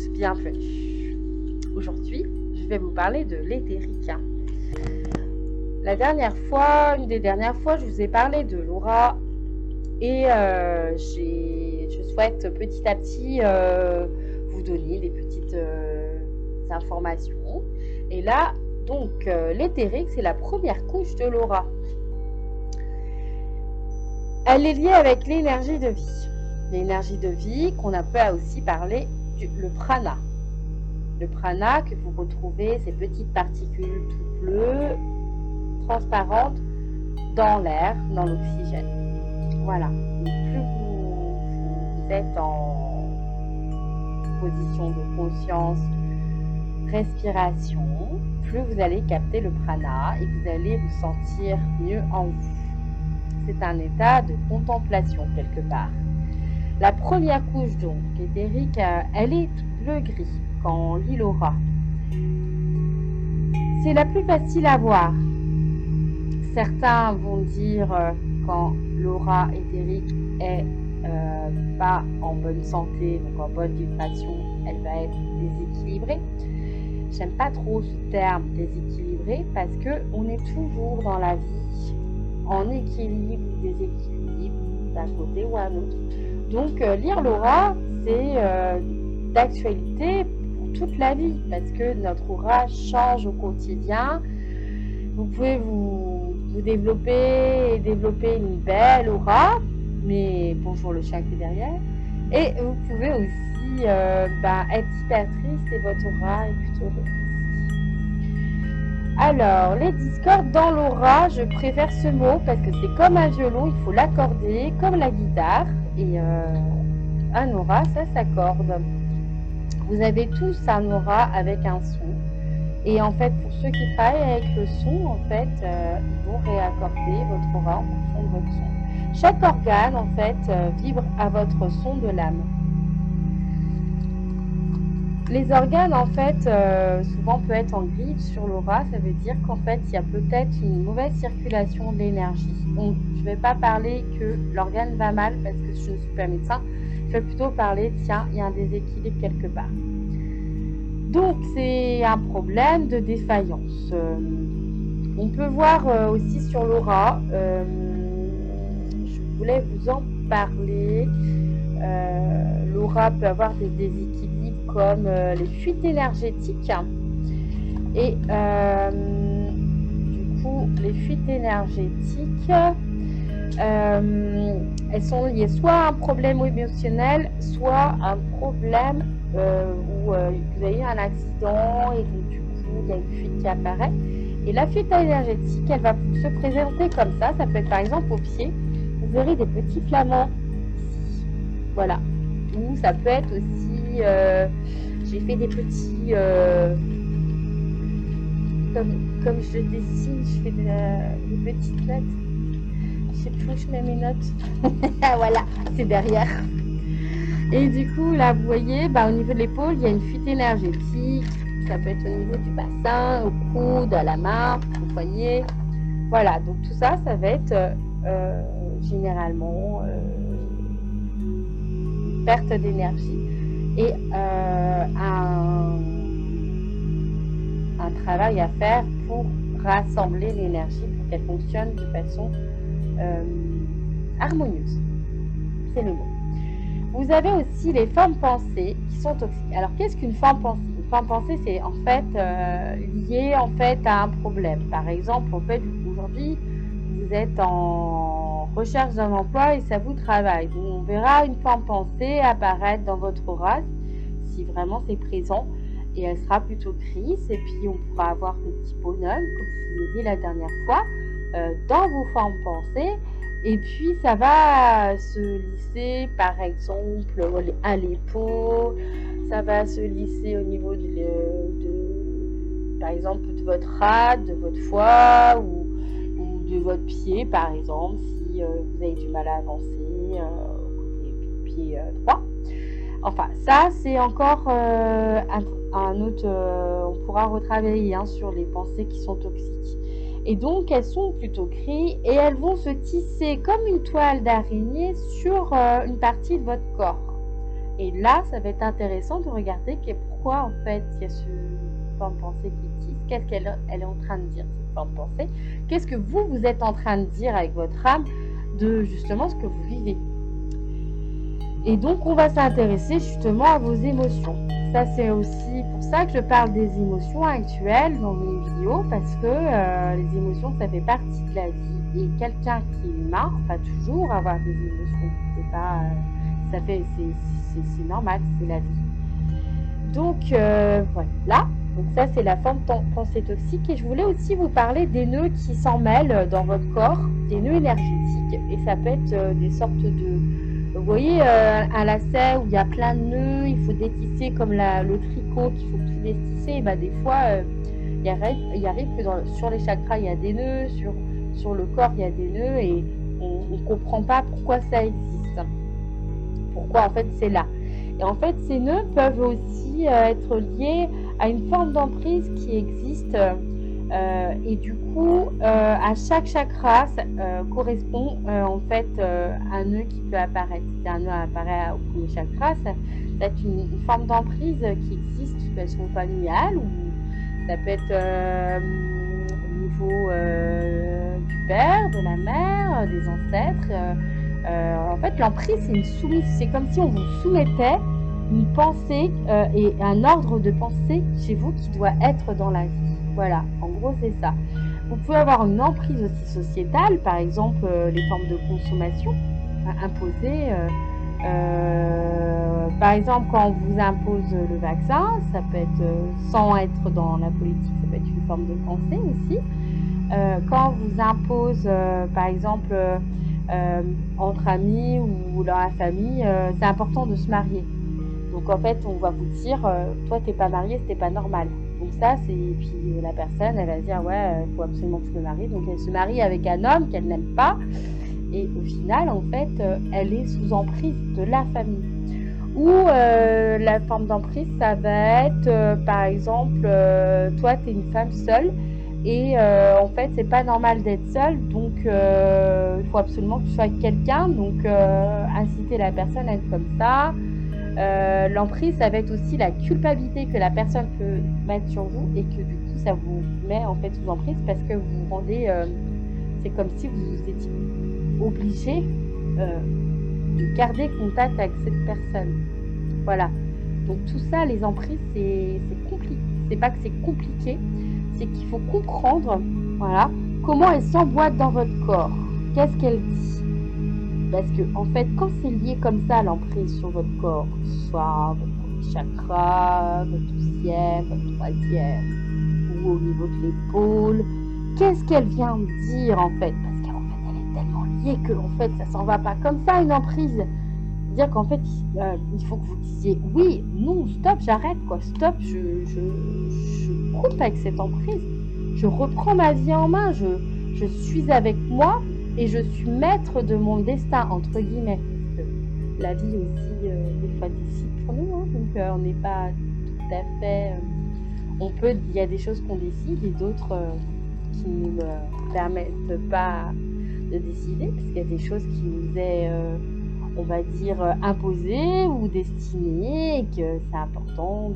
bienvenue. Aujourd'hui, je vais vous parler de l'éthérique. Une des dernières fois, je vous ai parlé de l'aura et je souhaite petit à petit vous donner des petites informations. Et là, donc, l'éthérique, c'est la première couche de l'aura. Elle est liée avec l'énergie de vie. L'énergie de vie qu'on peut aussi parler le prana. Le prana que vous retrouvez, ces petites particules tout bleues, transparentes, dans l'air, dans l'oxygène. Voilà. Et plus vous êtes en position de conscience, respiration, plus vous allez capter le prana et vous allez vous sentir mieux en vous. C'est un état de contemplation quelque part. La première couche donc éthérique, elle est bleu-gris quand on lit l'aura. C'est la plus facile à voir. Certains vont dire quand l'aura éthérique est pas en bonne santé, donc en bonne vibration, elle va être déséquilibrée. J'aime pas trop ce terme déséquilibré parce que on est toujours dans la vie en équilibre ou déséquilibre d'un côté ou à un autre. Donc lire l'aura, c'est d'actualité pour toute la vie parce que notre aura change au quotidien. Vous pouvez vous développer une belle aura, mais bonjour le chat qui est derrière. Et vous pouvez aussi être hyper triste et votre aura est plutôt heureuse. Alors, les discordes dans l'aura, je préfère ce mot parce que c'est comme un violon, il faut l'accorder, comme la guitare. Et un aura, ça s'accorde. Vous avez tous un aura avec un son. Et en fait, pour ceux qui travaillent avec le son, en fait, ils vont réaccorder votre aura en fonction de votre son. Chaque organe, en fait, vibre à votre son de l'âme. Les organes, en fait, souvent peut être en gris sur l'aura. Ça veut dire qu'en fait, il y a peut-être une mauvaise circulation de l'énergie. Donc, je ne vais pas parler que l'organe va mal parce que je ne suis pas médecin. Je vais plutôt parler, tiens, il y a un déséquilibre quelque part. Donc, c'est un problème de défaillance. On peut voir aussi sur l'aura, je voulais vous en parler. L'aura peut avoir des déséquilibres comme les fuites énergétiques. Et du coup, les fuites énergétiques, elles sont liées soit à un problème émotionnel, soit à un problème où vous avez eu un accident et donc du coup, il y a une fuite qui apparaît. Et la fuite énergétique, elle va se présenter comme ça. Ça peut être par exemple au pied. Vous verrez des petits flamants ici. Voilà. Ou ça peut être aussi, j'ai fait des petits, comme je dessine, je fais des petites notes. Je sais plus où je mets mes notes. Voilà, c'est derrière. Et du coup, là, vous voyez, au niveau de l'épaule, il y a une fuite énergétique. Ça peut être au niveau du bassin, au coude, à la main, au poignet. Voilà, donc tout ça, ça va être généralement une perte d'énergie et un travail à faire pour rassembler l'énergie pour qu'elle fonctionne de façon harmonieuse. C'est le mot. Vous avez aussi les formes pensées qui sont toxiques. Alors, qu'est-ce qu'une forme pensée? Une forme pensée, c'est en fait lié en fait à un problème. Par exemple, en fait, aujourd'hui, vous êtes en recherche d'un emploi et ça vous travaille. Donc, on verra une forme pensée apparaître dans votre aura si vraiment c'est présent et elle sera plutôt grise. Et puis, on pourra avoir des petits bonhommes, comme je vous ai dit la dernière fois, dans vos formes pensées. Et puis, ça va se lisser, par exemple, à l'épaule. Ça va se lisser au niveau par exemple, de votre rate, de votre foie ou de votre pied, par exemple, si vous avez du mal à avancer côté pied droit. Enfin, ça, c'est encore un autre... on pourra retravailler sur les pensées qui sont toxiques. Et donc, elles sont plutôt grises et elles vont se tisser comme une toile d'araignée sur une partie de votre corps. Et là, ça va être intéressant de regarder pourquoi, en fait, il y a ce forme de pensée qui existe. Qu'est-ce qu'elle est en train de dire, cette forme de pensée? Qu'est-ce que vous êtes en train de dire avec votre âme de justement ce que vous vivez? Et donc, on va s'intéresser justement à vos émotions. Ça, c'est aussi pour ça que je parle des émotions actuelles dans mes vidéos, parce que les émotions, ça fait partie de la vie. Et quelqu'un qui est humain va toujours avoir des émotions. C'est pas, c'est normal, c'est la vie. Donc, voilà. Donc ça, c'est la forme de pensée toxique. Et je voulais aussi vous parler des nœuds qui s'en mêlent dans votre corps, des nœuds énergétiques. Et ça peut être des sortes de... Vous voyez un lacet où il y a plein de nœuds, il faut détisser comme le tricot qu'il faut tout détisser. Et des fois, il arrive que sur les chakras, il y a des nœuds, sur le corps, il y a des nœuds et on ne comprend pas pourquoi ça existe. Pourquoi en fait c'est là. Et en fait, ces nœuds peuvent aussi être liés à une forme d'emprise qui existe. Et du coup, à chaque chakra correspond en fait un nœud qui peut apparaître. Si un nœud apparaît au premier chakra, ça peut être une forme d'emprise qui existe, qu'elle soit familiale ou ça peut être au niveau du père, de la mère, des ancêtres. En fait, l'emprise, c'est une soumise. C'est comme si on vous soumettait une pensée et un ordre de pensée chez vous qui doit être dans la vie. Voilà, en gros, c'est ça. Vous pouvez avoir une emprise aussi sociétale, par exemple les formes de consommation imposées. Par exemple, quand on vous impose le vaccin, ça peut être, sans être dans la politique, ça peut être une forme de pensée aussi. Quand on vous impose, par exemple, entre amis ou dans la famille, c'est important de se marier. Donc en fait, on va vous dire, toi, t'es pas marié, c'était pas normal. Donc ça, puis la personne, elle va dire, ouais, il faut absolument que je me marie. Donc elle se marie avec un homme qu'elle n'aime pas. Et au final, en fait, elle est sous emprise de la famille. Ou la forme d'emprise, ça va être, par exemple, toi, t'es une femme seule. Et en fait, c'est pas normal d'être seule. Donc, il faut absolument que tu sois avec quelqu'un. Donc, inciter la personne à être comme ça. L'emprise, ça va être aussi la culpabilité que la personne peut mettre sur vous et que du coup, ça vous met en fait sous emprise parce que vous vous rendez, c'est comme si vous étiez obligé de garder contact avec cette personne. Voilà. Donc tout ça, les emprises, c'est compliqué. C'est pas que c'est compliqué, c'est qu'il faut comprendre, voilà, comment elle s'emboîte dans votre corps. Qu'est-ce qu'elle dit? Parce que, en fait, quand c'est lié comme ça, l'emprise sur votre corps, que ce soit votre premier chakra, votre deuxième, votre troisième, ou au niveau de l'épaule, qu'est-ce qu'elle vient me dire, en fait? Parce qu'en fait, elle est tellement liée que, en fait, ça s'en va pas comme ça, une emprise. C'est-à-dire qu'en fait, il faut que vous disiez, oui, non, stop, j'arrête, quoi, stop, je coupe avec cette emprise. Je reprends ma vie en main, je suis avec moi, et je suis maître de mon destin, entre guillemets. Parce que la vie aussi, des fois, décide pour nous. Hein, donc, on n'est pas tout à fait... il y a des choses qu'on décide et d'autres qui ne nous permettent pas de décider. Parce qu'il y a des choses qui nous est, on va dire, imposées ou destinées. Et que c'est important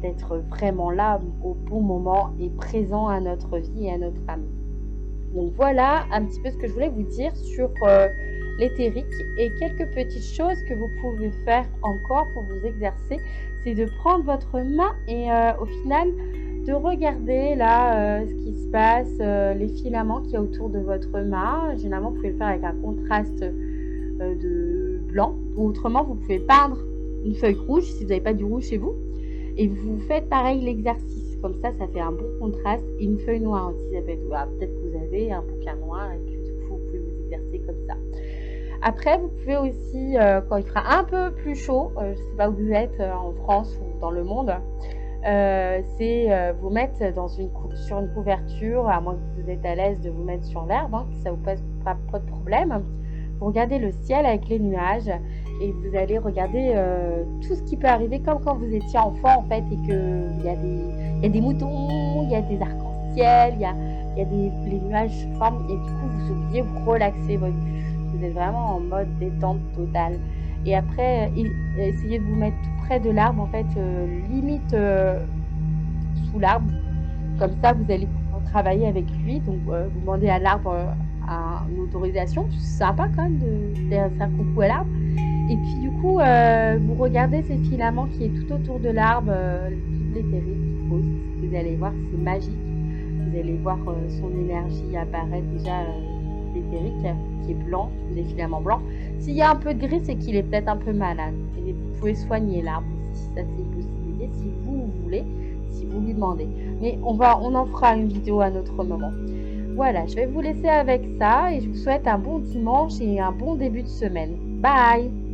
d'être vraiment là au bon moment et présent à notre vie et à notre âme. Donc voilà un petit peu ce que je voulais vous dire sur l'éthérique et quelques petites choses que vous pouvez faire encore pour vous exercer, c'est de prendre votre main et au final de regarder là ce qui se passe, les filaments qu'il y a autour de votre main. Généralement, vous pouvez le faire avec un contraste de blanc ou autrement, vous pouvez peindre une feuille rouge si vous n'avez pas du rouge chez vous et vous faites pareil l'exercice. Comme ça fait un bon contraste. Et une feuille noire aussi, ça peut être... peut-être que vous avez un bouquin noir et que du coup, vous pouvez vous exercer comme ça. Après, vous pouvez aussi, quand il fera un peu plus chaud, je ne sais pas où vous êtes, en France ou dans le monde, c'est vous mettre sur une couverture, à moins que vous êtes à l'aise de vous mettre sur l'herbe, hein, que ça vous pose pas de problème. Vous regardez le ciel avec les nuages et vous allez regarder tout ce qui peut arriver comme quand vous étiez enfant en fait et qu'il y a des moutons, il y a des arcs-en-ciel, il y a les nuages se forment et du coup vous oubliez, vous relaxez votre vue. Vous êtes vraiment en mode détente totale Et après, essayez de vous mettre tout près de l'arbre, en fait, limite sous l'arbre. Comme ça, vous allez pouvoir travailler avec lui. Donc, vous demandez à l'arbre une autorisation. C'est sympa quand même de faire coucou à l'arbre. Et puis, du coup, vous regardez ces filaments qui est tout autour de l'arbre, toute l'éthérique qui pose. Vous allez voir, c'est magique. Vous allez voir son énergie apparaître déjà, l'éthérique qui est blanc, des filaments blancs. S'il y a un peu de gris, c'est qu'il est peut-être un peu malade. Et vous pouvez soigner l'arbre aussi. Ça, c'est une possibilité si vous voulez, si vous lui demandez. Mais on en fera une vidéo à un autre moment. Voilà, je vais vous laisser avec ça et je vous souhaite un bon dimanche et un bon début de semaine. Bye!